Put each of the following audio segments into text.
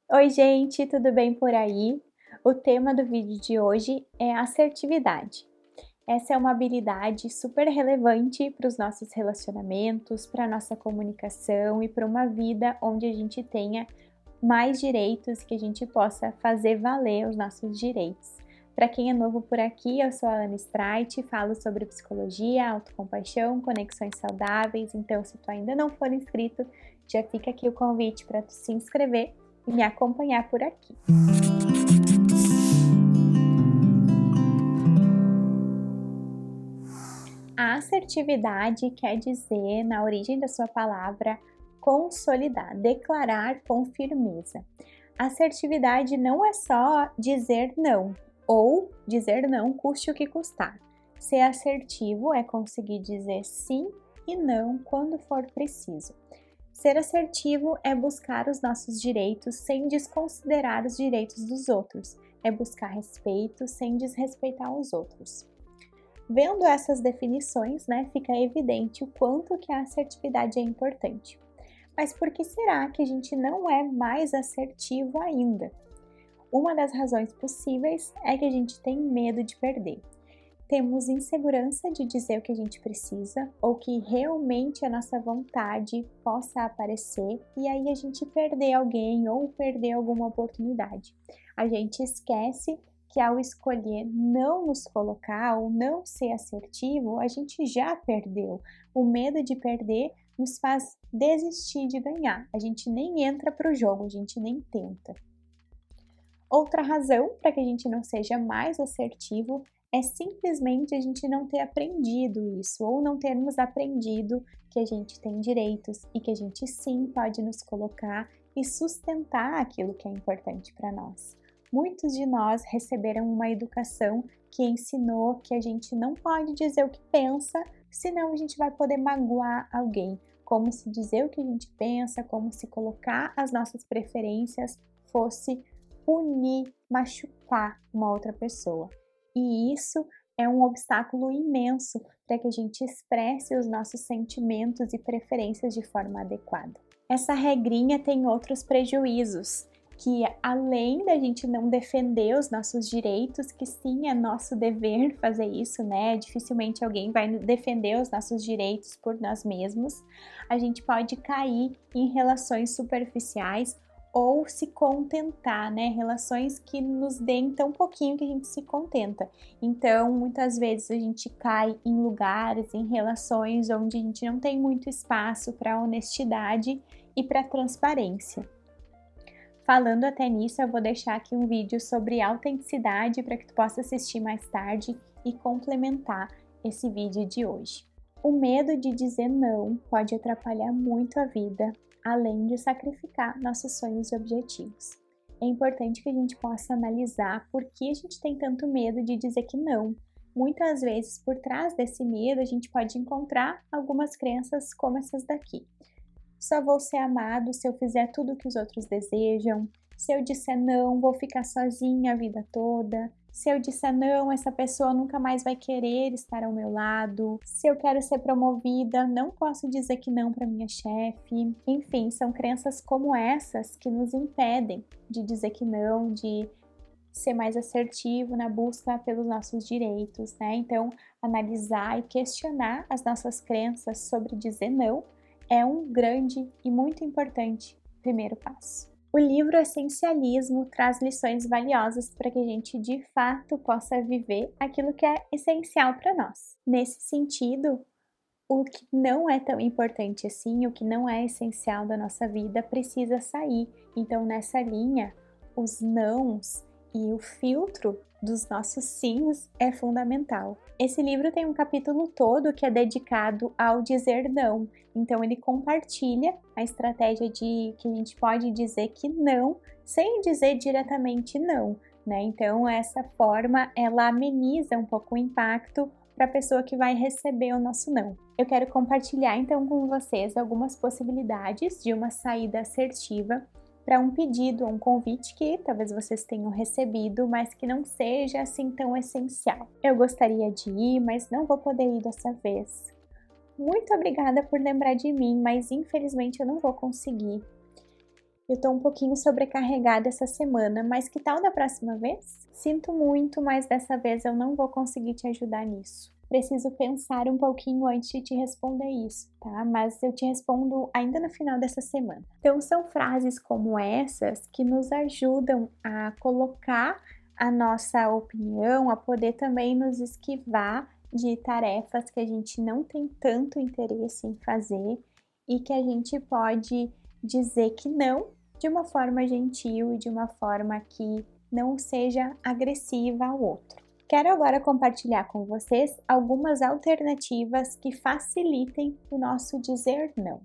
Oi, gente, tudo bem por aí? O tema do vídeo de hoje é assertividade. Essa é uma habilidade super relevante para os nossos relacionamentos, para a nossa comunicação e para uma vida onde a gente tenha mais direitos e que a gente possa fazer valer os nossos direitos. Para quem é novo por aqui, eu sou a Ana Streit, falo sobre psicologia, autocompaixão, conexões saudáveis, então se tu ainda não for inscrito, já fica aqui o convite para tu se inscrever e me acompanhar por aqui. A assertividade quer dizer, na origem da sua palavra, consolidar, declarar com firmeza. Assertividade não é só dizer não, ou dizer não custe o que custar. Ser assertivo é conseguir dizer sim e não quando for preciso. Ser assertivo é buscar os nossos direitos sem desconsiderar os direitos dos outros, é buscar respeito sem desrespeitar os outros. Vendo essas definições, fica evidente o quanto que a assertividade é importante. Mas por que será que a gente não é mais assertivo ainda? Uma das razões possíveis é que a gente tem medo de perder. Temos insegurança de dizer o que a gente precisa ou que realmente a nossa vontade possa aparecer e aí a gente perder alguém ou perder alguma oportunidade. A gente esquece que ao escolher não nos colocar ou não ser assertivo, a gente já perdeu. O medo de perder nos faz desistir de ganhar. A gente nem entra para o jogo, a gente nem tenta. Outra razão para que a gente não seja mais assertivo é simplesmente a gente não ter aprendido isso, ou não termos aprendido que a gente tem direitos e que a gente sim pode nos colocar e sustentar aquilo que é importante para nós. Muitos de nós receberam uma educação que ensinou que a gente não pode dizer o que pensa, senão a gente vai poder magoar alguém. Como se dizer o que a gente pensa, como se colocar as nossas preferências fosse punir, machucar uma outra pessoa. E isso é um obstáculo imenso para que a gente expresse os nossos sentimentos e preferências de forma adequada. Essa regrinha tem outros prejuízos, que além da gente não defender os nossos direitos, que sim é nosso dever fazer isso, dificilmente alguém vai defender os nossos direitos por nós mesmos, a gente pode cair em relações superficiais ou se contentar, relações que nos deem tão pouquinho que a gente se contenta. Então, muitas vezes a gente cai em lugares, em relações onde a gente não tem muito espaço para honestidade e para transparência. Falando até nisso, eu vou deixar aqui um vídeo sobre autenticidade para que tu possa assistir mais tarde e complementar esse vídeo de hoje. O medo de dizer não pode atrapalhar muito a vida, além de sacrificar nossos sonhos e objetivos. É importante que a gente possa analisar por que a gente tem tanto medo de dizer que não. Muitas vezes, por trás desse medo, a gente pode encontrar algumas crenças como essas daqui. Só vou ser amado se eu fizer tudo o que os outros desejam. Se eu disser não, vou ficar sozinha a vida toda. Se eu disser não, essa pessoa nunca mais vai querer estar ao meu lado. Se eu quero ser promovida, não posso dizer que não para minha chefe. Enfim, são crenças como essas que nos impedem de dizer que não, de ser mais assertivo na busca pelos nossos direitos, Então, analisar e questionar as nossas crenças sobre dizer não é um grande e muito importante primeiro passo. O livro Essencialismo traz lições valiosas para que a gente de fato possa viver aquilo que é essencial para nós. Nesse sentido, o que não é tão importante assim, o que não é essencial da nossa vida, precisa sair. Então, nessa linha, os nãos e o filtro dos nossos sims é fundamental. Esse livro tem um capítulo todo que é dedicado ao dizer não. Então, ele compartilha a estratégia de que a gente pode dizer que não, sem dizer diretamente não, Então, essa forma, ela ameniza um pouco o impacto para a pessoa que vai receber o nosso não. Eu quero compartilhar então com vocês algumas possibilidades de uma saída assertiva para um pedido, um convite que talvez vocês tenham recebido, mas que não seja assim tão essencial. Eu gostaria de ir, mas não vou poder ir dessa vez. Muito obrigada por lembrar de mim, mas infelizmente eu não vou conseguir. Eu tô um pouquinho sobrecarregada essa semana, mas que tal da próxima vez? Sinto muito, mas dessa vez eu não vou conseguir te ajudar nisso. Preciso pensar um pouquinho antes de te responder isso, tá? Mas eu te respondo ainda no final dessa semana. Então, são frases como essas que nos ajudam a colocar a nossa opinião, a poder também nos esquivar de tarefas que a gente não tem tanto interesse em fazer e que a gente pode dizer que não de uma forma gentil e de uma forma que não seja agressiva ao outro. Quero agora compartilhar com vocês algumas alternativas que facilitem o nosso dizer não.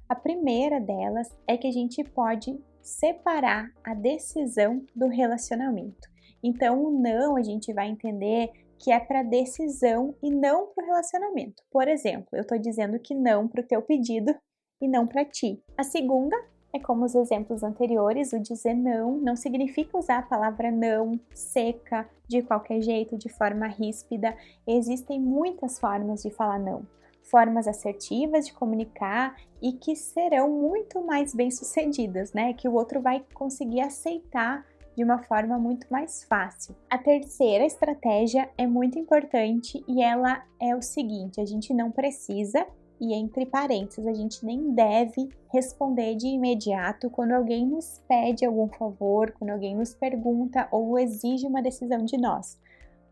A primeira delas é que a gente pode separar a decisão do relacionamento. Então, o não a gente vai entender que é para decisão e não para o relacionamento. Por exemplo, eu estou dizendo que não para o teu pedido e não para ti. A segunda é como os exemplos anteriores, o dizer não significa usar a palavra não seca, de qualquer jeito, de forma ríspida. Existem muitas formas de falar não, formas assertivas de comunicar e que serão muito mais bem-sucedidas, né? Que o outro vai conseguir aceitar de uma forma muito mais fácil. A terceira estratégia é muito importante e ela é o seguinte: a gente não precisa, e entre parênteses, a gente nem deve responder de imediato quando alguém nos pede algum favor, quando alguém nos pergunta ou exige uma decisão de nós.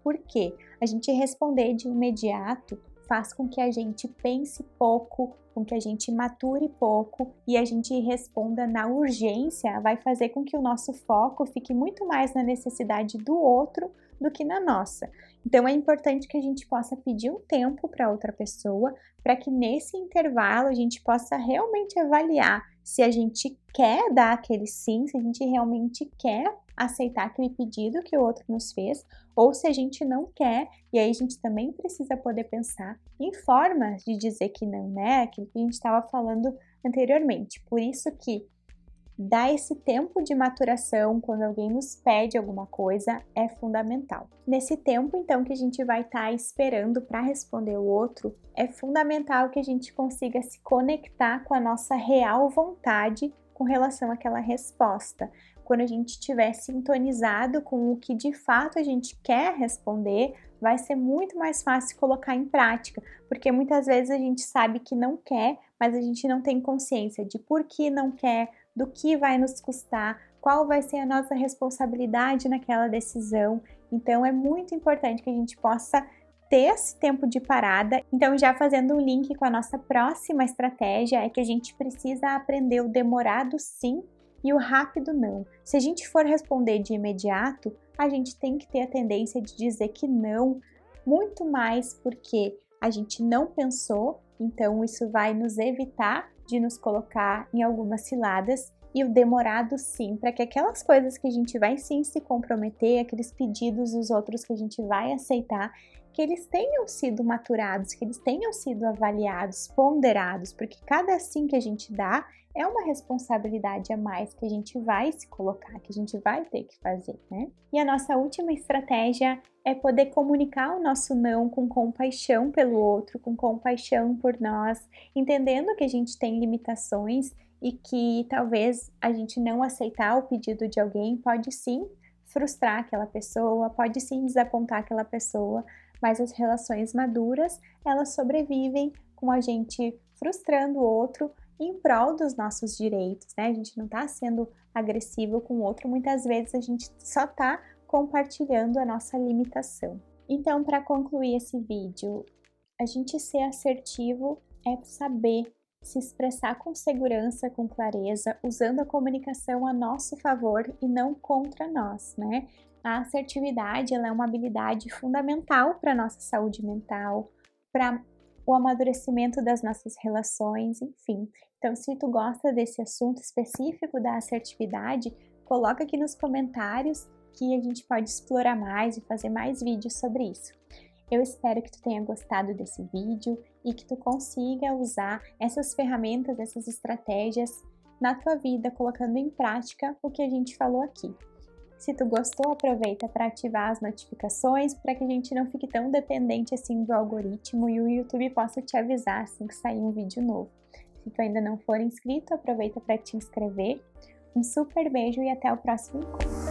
Por quê? A gente responder de imediato faz com que a gente pense pouco, com que a gente mature pouco e a gente responda na urgência, vai fazer com que o nosso foco fique muito mais na necessidade do outro do que na nossa. Então é importante que a gente possa pedir um tempo para outra pessoa, para que nesse intervalo a gente possa realmente avaliar se a gente quer dar aquele sim, se a gente realmente quer aceitar aquele pedido que o outro nos fez, ou se a gente não quer, e aí a gente também precisa poder pensar em formas de dizer que não, né? Aquilo que a gente estava falando anteriormente. Por isso que dar esse tempo de maturação quando alguém nos pede alguma coisa é fundamental. Nesse tempo, então, que a gente vai estar esperando para responder o outro, é fundamental que a gente consiga se conectar com a nossa real vontade com relação àquela resposta. Quando a gente estiver sintonizado com o que de fato a gente quer responder, vai ser muito mais fácil colocar em prática, porque muitas vezes a gente sabe que não quer, mas a gente não tem consciência de por que não quer, do que vai nos custar, qual vai ser a nossa responsabilidade naquela decisão. Então é muito importante que a gente possa ter esse tempo de parada. Então, já fazendo um link com a nossa próxima estratégia, é que a gente precisa aprender o demorado sim e o rápido não. Se a gente for responder de imediato, a gente tem que ter a tendência de dizer que não, muito mais porque a gente não pensou, então isso vai nos evitar de nos colocar em algumas ciladas, e o demorado sim, para que aquelas coisas que a gente vai sim se comprometer, aqueles pedidos dos outros que a gente vai aceitar, que eles tenham sido maturados, que eles tenham sido avaliados, ponderados, porque cada sim que a gente dá é uma responsabilidade a mais que a gente vai se colocar, que a gente vai ter que fazer, né? E a nossa última estratégia é poder comunicar o nosso não com compaixão pelo outro, com compaixão por nós, entendendo que a gente tem limitações e que talvez a gente não aceitar o pedido de alguém pode sim frustrar aquela pessoa, pode sim desapontar aquela pessoa, mas as relações maduras, elas sobrevivem com a gente frustrando o outro em prol dos nossos direitos, né? A gente não tá sendo agressivo com o outro, muitas vezes a gente só tá compartilhando a nossa limitação. Então, para concluir esse vídeo, a gente ser assertivo é saber se expressar com segurança, com clareza, usando a comunicação a nosso favor e não contra nós, né? A assertividade, ela é uma habilidade fundamental para a nossa saúde mental, para o amadurecimento das nossas relações, enfim. Então, se tu gosta desse assunto específico da assertividade, coloca aqui nos comentários que a gente pode explorar mais e fazer mais vídeos sobre isso. Eu espero que tu tenha gostado desse vídeo e que tu consiga usar essas ferramentas, essas estratégias na tua vida, colocando em prática o que a gente falou aqui. Se tu gostou, aproveita para ativar as notificações para que a gente não fique tão dependente assim do algoritmo e o YouTube possa te avisar assim que sair um vídeo novo. Se tu ainda não for inscrito, aproveita para te inscrever. Um super beijo e até o próximo encontro!